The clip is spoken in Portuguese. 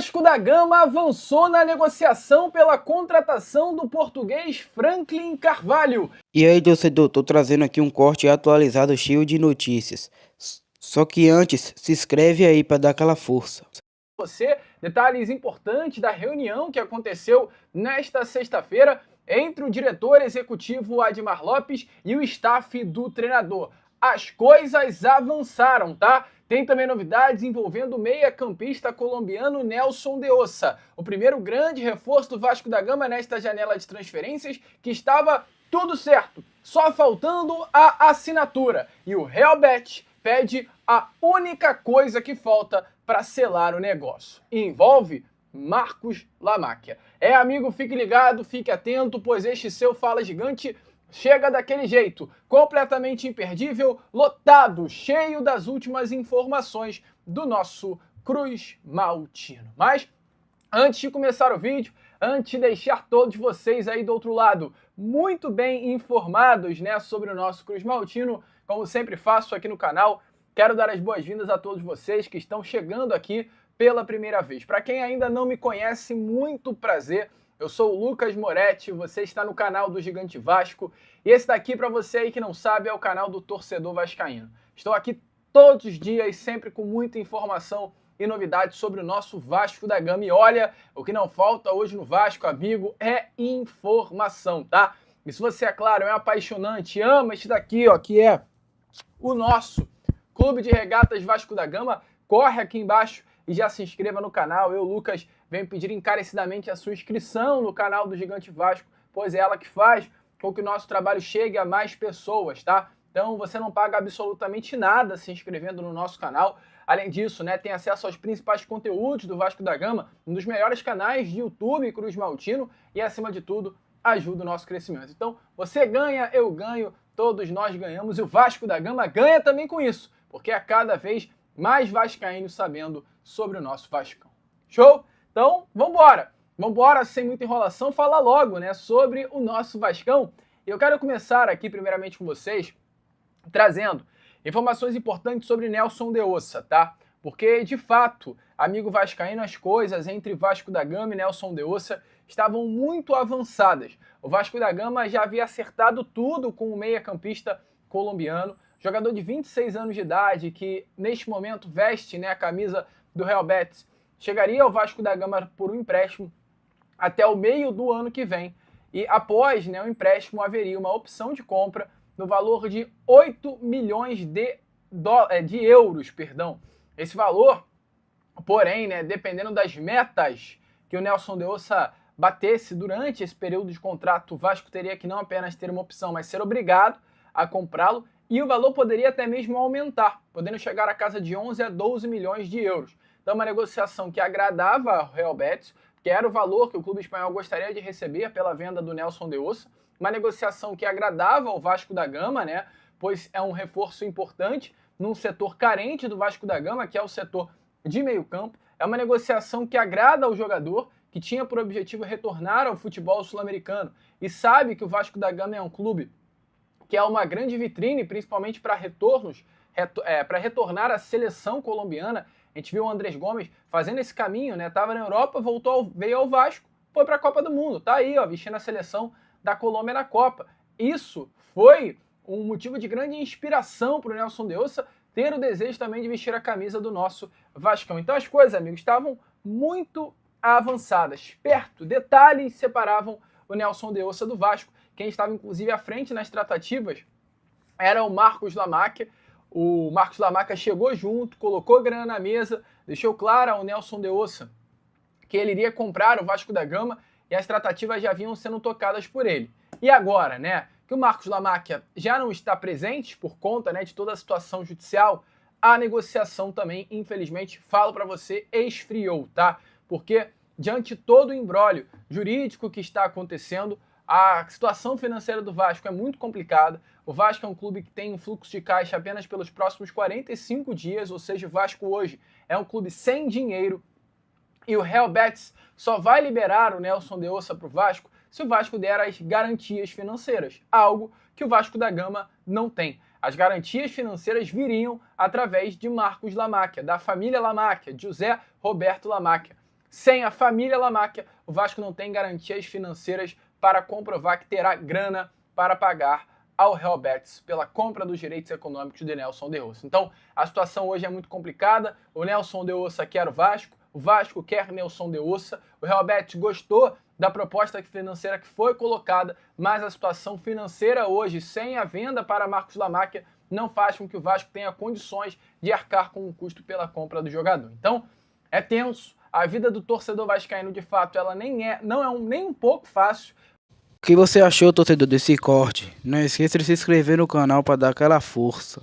Vasco da Gama avançou na negociação pela contratação do português Franklin Carvalho. E aí, torcedor, tô trazendo aqui um corte atualizado cheio de notícias. Só que antes, se inscreve aí para dar aquela força. Detalhes importantes da reunião que aconteceu nesta sexta-feira entre o diretor executivo Admar Lopes e o staff do treinador. As coisas avançaram, tá? Tem também novidades envolvendo o meia-campista colombiano Nelson de Ossa, o primeiro grande reforço do Vasco da Gama nesta janela de transferências, que estava tudo certo, só faltando a assinatura. E o Real Betis pede a única coisa que falta para selar o negócio. E envolve Marcos Lamáquia. Amigo, fique ligado, fique atento, pois este seu Fala Gigante chega daquele jeito, completamente imperdível, lotado, cheio das últimas informações do nosso Cruz Maltino. Mas, antes de começar o vídeo, antes de deixar todos vocês aí do outro lado muito bem informados, né, sobre o nosso Cruz Maltino, como sempre faço aqui no canal, quero dar as boas-vindas a todos vocês que estão chegando aqui pela primeira vez. Para quem ainda não me conhece, muito prazer. Eu sou o Lucas Moretti, você está no canal do Gigante Vasco, e esse daqui, para você aí que não sabe, é o canal do Torcedor Vascaíno. Estou aqui todos os dias, sempre com muita informação e novidades sobre o nosso Vasco da Gama. E olha, o que não falta hoje no Vasco, amigo, é informação, tá? E se você, é claro, é apaixonante, ama este daqui, ó, que é o nosso Clube de Regatas Vasco da Gama, corre aqui embaixo e já se inscreva no canal. Eu, Lucas, venho pedir encarecidamente a sua inscrição no canal do Gigante Vasco, pois é ela que faz com que o nosso trabalho chegue a mais pessoas, tá? Então você não paga absolutamente nada se inscrevendo no nosso canal. Além disso, né, tem acesso aos principais conteúdos do Vasco da Gama, um dos melhores canais de YouTube Cruz Maltino e, acima de tudo, ajuda o nosso crescimento. Então, você ganha, eu ganho, todos nós ganhamos e o Vasco da Gama ganha também com isso, porque é cada vez mais vascaínos sabendo sobre o nosso Vascão. Show? Então, vambora! Vambora, sem muita enrolação, falar logo, né, sobre o nosso Vascão. E eu quero começar aqui, primeiramente, com vocês, trazendo informações importantes sobre Nelson de Ossa, tá? Porque, de fato, amigo vascaíno, as coisas entre Vasco da Gama e Nelson de Ossa estavam muito avançadas. O Vasco da Gama já havia acertado tudo com o meia-campista colombiano, jogador de 26 anos de idade, que neste momento veste, né, a camisa do Real Betis, chegaria ao Vasco da Gama por um empréstimo até o meio do ano que vem. E após, né, o empréstimo haveria uma opção de compra no valor de 8 milhões de euros. Esse valor, porém, né, dependendo das metas que o Nelson de Ossa batesse durante esse período de contrato, o Vasco teria que não apenas ter uma opção, mas ser obrigado a comprá-lo, e o valor poderia até mesmo aumentar, podendo chegar à casa de 11 a 12 milhões de euros. Então, uma negociação que agradava ao Real Betis, que era o valor que o clube espanhol gostaria de receber pela venda do Nelson de Ossa, uma negociação que agradava ao Vasco da Gama, né, pois é um reforço importante num setor carente do Vasco da Gama, que é o setor de meio campo. É uma negociação que agrada ao jogador, que tinha por objetivo retornar ao futebol sul-americano, e sabe que o Vasco da Gama é um clube que é uma grande vitrine, principalmente para retornos, para retornar à seleção colombiana. A gente viu o Andrés Gomes fazendo esse caminho, né? Tava na Europa, veio ao Vasco, foi para a Copa do Mundo. Tá aí, ó, vestindo a seleção da Colômbia na Copa. Isso foi um motivo de grande inspiração para o Nelson de Ossa ter o desejo também de vestir a camisa do nosso Vascão. Então as coisas, amigos, estavam muito avançadas. Perto, detalhes separavam o Nelson de Ossa do Vasco. Quem estava, inclusive, à frente nas tratativas era o Marcos Lamáquia. O Marcos Lamáquia chegou junto, colocou grana na mesa, deixou claro ao Nelson de Ossa que ele iria comprar o Vasco da Gama e as tratativas já vinham sendo tocadas por ele. E agora, né, que o Marcos Lamáquia já não está presente por conta, né, de toda a situação judicial, a negociação também, infelizmente, falo para você, esfriou, tá? Porque diante de todo o imbróglio jurídico que está acontecendo, a situação financeira do Vasco é muito complicada. O Vasco é um clube que tem um fluxo de caixa apenas pelos próximos 45 dias, ou seja, o Vasco hoje é um clube sem dinheiro. E o Real Betis só vai liberar o Nelson de Ossa para o Vasco se o Vasco der as garantias financeiras, algo que o Vasco da Gama não tem. As garantias financeiras viriam através de Marcos Lamáquia, da família Lamáquia, de José Roberto Lamáquia. sem a família Lamáquia, o Vasco não tem garantias financeiras para comprovar que terá grana para pagar ao Real Betis pela compra dos direitos econômicos de Nelson de Ossa. Então, a situação hoje é muito complicada. O Nelson de Ossa quer o Vasco quer Nelson de Ossa. O Real Betis gostou da proposta financeira que foi colocada, mas a situação financeira hoje, sem a venda para Marcos Lamáquia, não faz com que o Vasco tenha condições de arcar com o custo pela compra do jogador. Então, é tenso. A vida do torcedor vascaíno, de fato, ela não é nem um pouco fácil. O que você achou, torcedor, desse corte? Não esqueça de se inscrever no canal para dar aquela força.